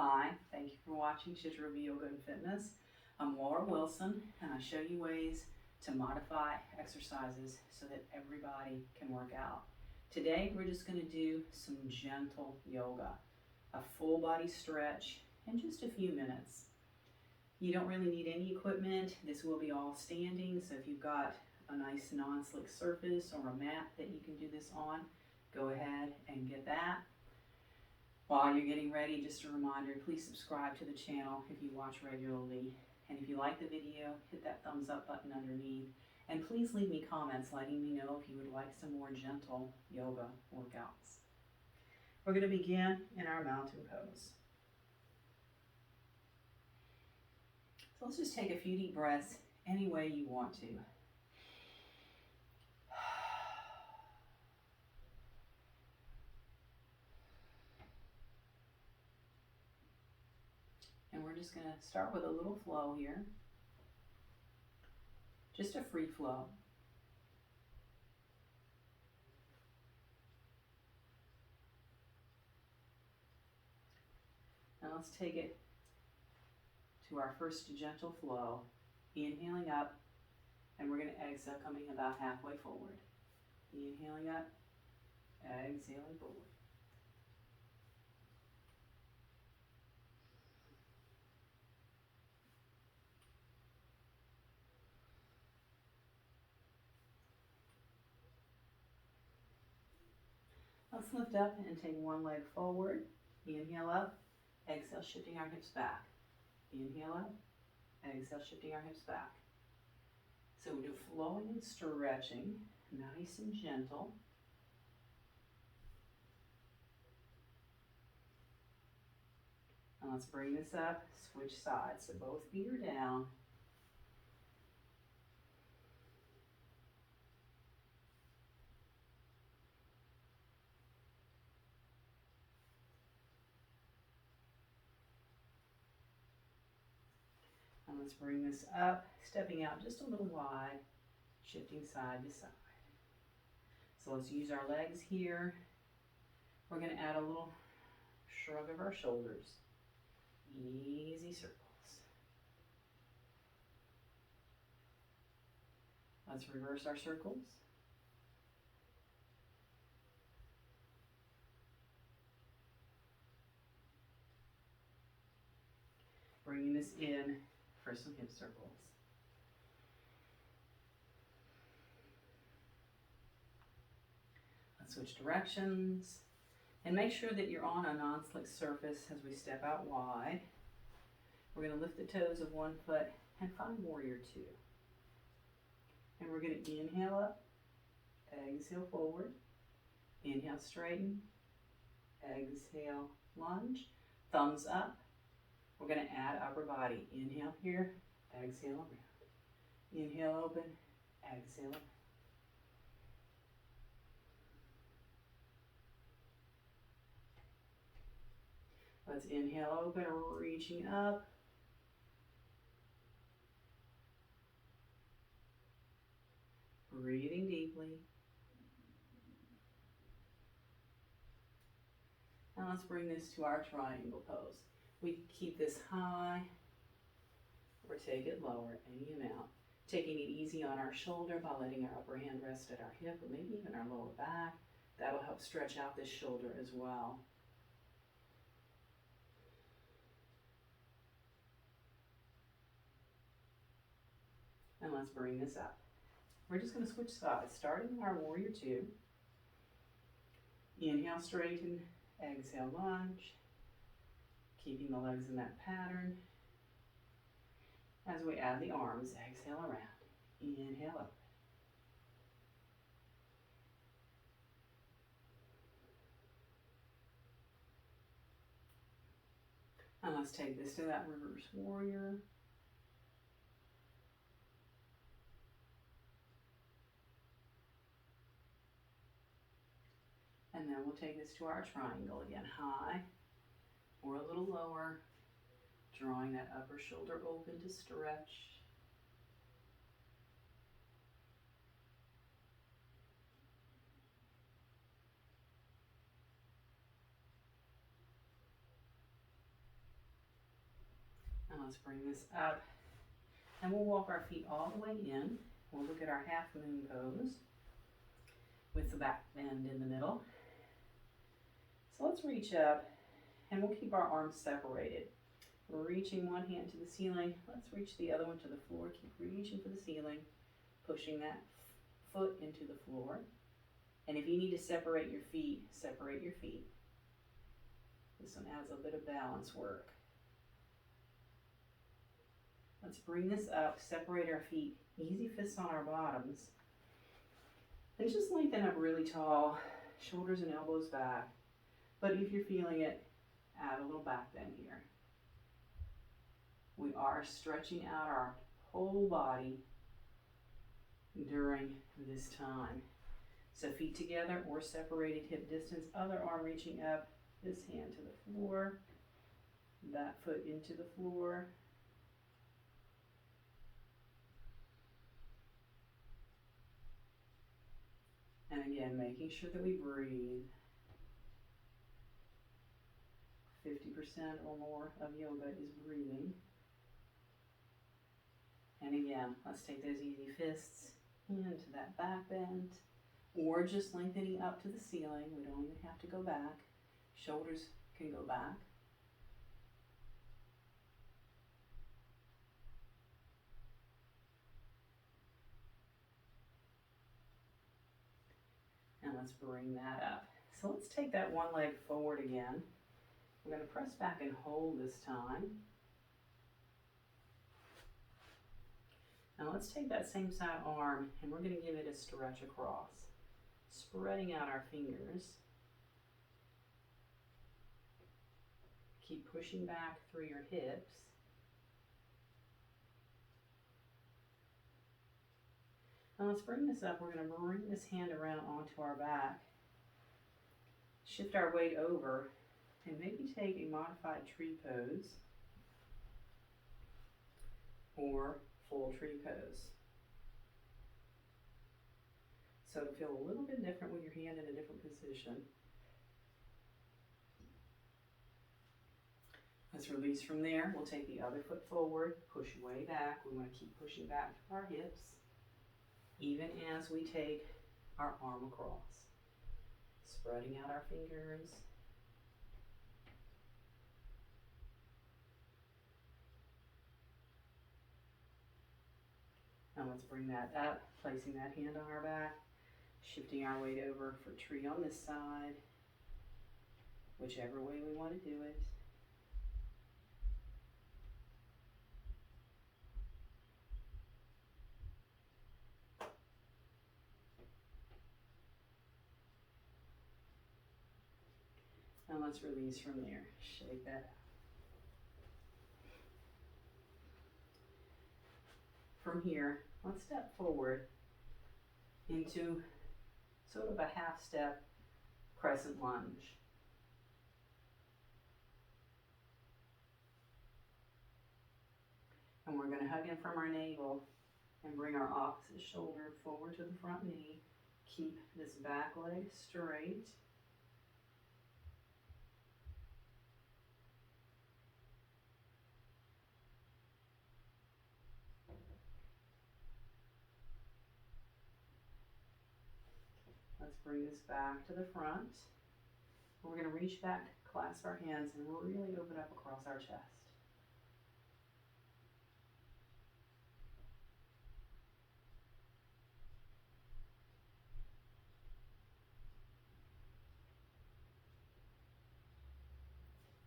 Hi, thank you for watching Chittarupa Yoga and Fitness. I'm Laura Wilson, and I show you ways to modify exercises so that everybody can work out. Today, we're just going to do some gentle yoga, a full body stretch in just a few minutes. You don't really need any equipment. This will be all standing, so if you've got a nice non-slick surface or a mat that you can do this on, go ahead and get that. While you're getting ready, just a reminder, please subscribe to the channel if you watch regularly. And if you like the video, hit that thumbs up button underneath. And please leave me comments letting me know if you would like some more gentle yoga workouts. We're going to begin in our mountain pose. So let's just take a few deep breaths any way you want to. And we're just going to start with a little flow here. Just a free flow. Now let's take it to our first gentle flow. Inhaling up, and we're going to exhale coming about halfway forward. Inhaling up, exhaling forward. Let's lift up and take one leg forward. Inhale up, exhale, shifting our hips back. Inhale up, exhale, shifting our hips back. So we do flowing and stretching, nice and gentle. And let's bring this up, switch sides. So both feet are down. And let's bring this up, stepping out just a little wide, shifting side to side. So let's use our legs here. We're going to add a little shrug of our shoulders. Easy circles. Let's reverse our circles. Bringing this in for some hip circles. Let's switch directions. And make sure that you're on a non-slick surface as we step out wide. We're going to lift the toes of one foot and find warrior two. And we're going to inhale up, exhale forward, inhale straighten, exhale lunge, thumbs up. We're going to add upper body. Inhale here, exhale around. Inhale open, exhale around. Let's inhale open, reaching up. Breathing deeply. Now let's bring this to our triangle pose. We keep this high or take it lower, any amount. Taking it easy on our shoulder by letting our upper hand rest at our hip or maybe even our lower back. That'll help stretch out this shoulder as well. And let's bring this up. We're just going to switch sides, starting our warrior two. Inhale, straighten, exhale, lunge. Keeping the legs in that pattern. As we add the arms, exhale around. Inhale up. And let's take this to that reverse warrior. And then we'll take this to our triangle again, high or a little lower, drawing that upper shoulder open to stretch. let's bring this up. And we'll walk our feet all the way in. We'll look at our half moon pose with the back bend in the middle. So let's reach up and we'll keep our arms separated. We're reaching one hand to the ceiling. Let's reach the other one to the floor. Keep reaching for the ceiling, pushing that foot into the floor. And if you need to separate your feet, separate your feet. This one adds a bit of balance work. Let's bring this up, separate our feet, easy fists on our bottoms. And just lengthen up really tall, shoulders and elbows back. But if you're feeling it, add a little back bend here. We are stretching out our whole body during this time. So feet together or separated hip distance, other arm reaching up, this hand to the floor, that foot into the floor. And again, making sure that we breathe. 50% or more of yoga is breathing. And again, let's take those easy fists into that back bend, or just lengthening up to the ceiling. We don't even have to go back. Shoulders can go back. And let's bring that up. So let's take that one leg forward again. We're going to press back and hold this time. Now let's take that same side arm and we're going to give it a stretch across, spreading out our fingers. Keep pushing back through your hips. Now let's bring this up. We're going to bring this hand around onto our back. Shift our weight over and maybe take a modified tree pose or full tree pose. So it'll feel a little bit different with your hand in a different position. Let's release from there. We'll take the other foot forward, push way back. We want to keep pushing back to our hips, even as we take our arm across. Spreading out our fingers. Now let's bring that up, placing that hand on our back, shifting our weight over for tree on this side, whichever way we want to do it. And let's release from there. Shake that out. From here, let's step forward into sort of a half step crescent lunge. And we're going to hug in from our navel and bring our opposite shoulder forward to the front knee. Keep this back leg straight. Let's bring this back to the front. We're going to reach back, clasp our hands, and really open up across our chest.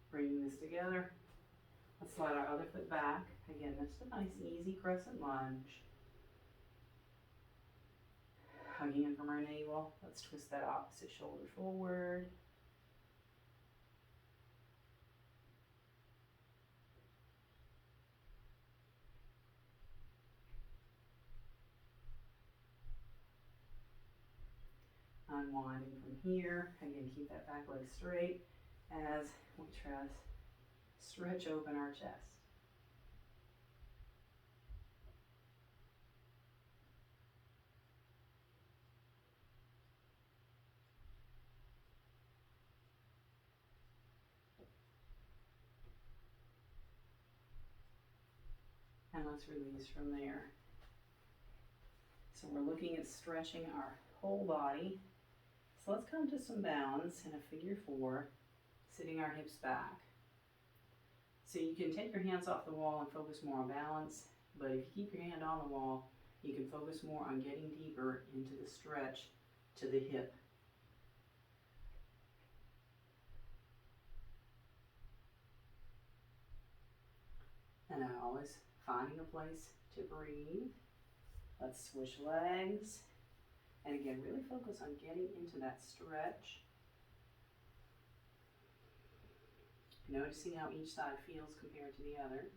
Bringing this together, let's slide our other foot back. Again, just a nice easy crescent lunge. Hugging in from our navel, let's twist that opposite shoulder forward. Unwinding from here. Again, keep that back leg straight as we try to stretch open our chest. And let's release from there. So we're looking at stretching our whole body. So let's come to some balance in a figure 4, sitting our hips back. So you can take your hands off the wall and focus more on balance, but if you keep your hand on the wall, you can focus more on getting deeper into the stretch to the hip. And always finding a place to breathe. Let's switch legs. And again, really focus on getting into that stretch. Noticing how each side feels compared to the other.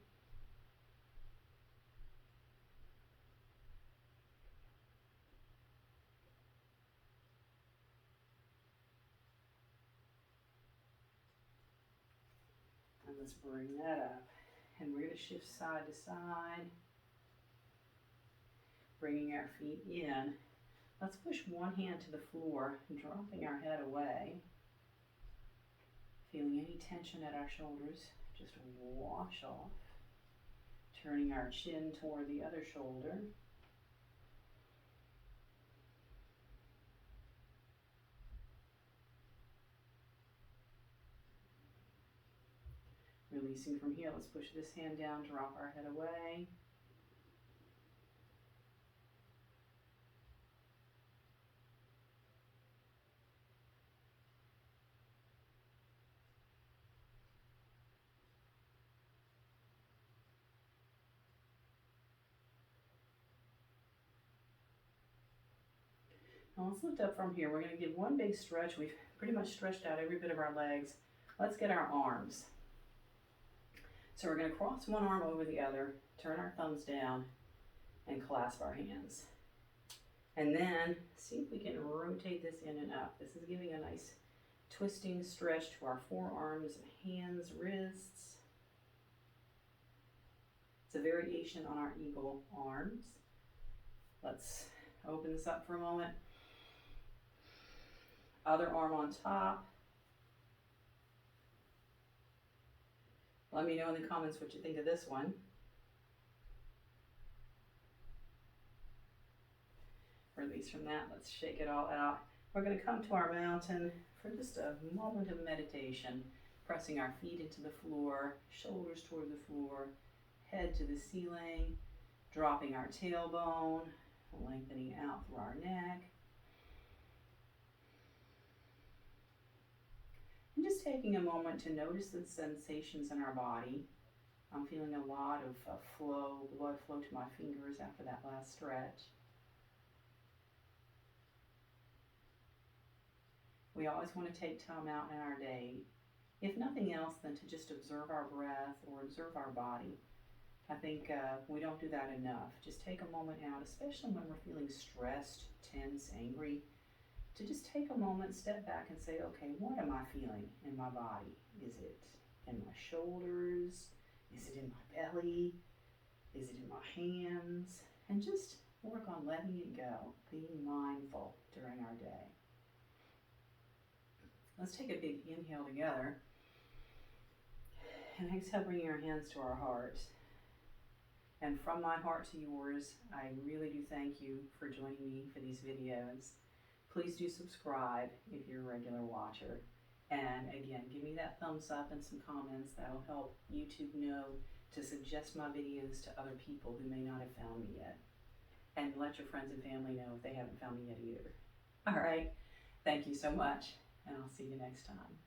And let's bring that up. And we're going to shift side to side. Bringing our feet in. Let's push one hand to the floor, dropping our head away. Feeling any tension at our shoulders, just wash off. Turning our chin toward the other shoulder. Releasing from here, let's push this hand down, drop our head away. Now let's lift up from here. We're going to give one big stretch. We've pretty much stretched out every bit of our legs. Let's get our arms. So we're going to cross one arm over the other, turn our thumbs down, and clasp our hands. And then see if we can rotate this in and up. This is giving a nice twisting stretch to our forearms, hands, wrists. It's a variation on our eagle arms. Let's open this up for a moment. Other arm on top. Let me know in the comments what you think of this one. Release from that. Let's shake it all out. We're going to come to our mountain for just a moment of meditation, pressing our feet into the floor, shoulders toward the floor, head to the ceiling, dropping our tailbone, lengthening out through our neck. And just taking a moment to notice the sensations in our body. I'm feeling a lot of blood flow to my fingers after that last stretch. We always want to take time out in our day, if nothing else than to just observe our breath or observe our body. I think we don't do that enough. Just take a moment out, especially when we're feeling stressed, tense, angry, to just take a moment, step back and say, okay, what am I feeling in my body? Is it in my shoulders? Is it in my belly? Is it in my hands? And just work on letting it go, being mindful during our day. Let's take a big inhale together. And exhale, bringing our hands to our heart. And from my heart to yours, I really do thank you for joining me for these videos. Please do subscribe if you're a regular watcher. And again, give me that thumbs up and some comments. That'll help YouTube know to suggest my videos to other people who may not have found me yet. And let your friends and family know if they haven't found me yet either. All right. Thank you so much, and I'll see you next time.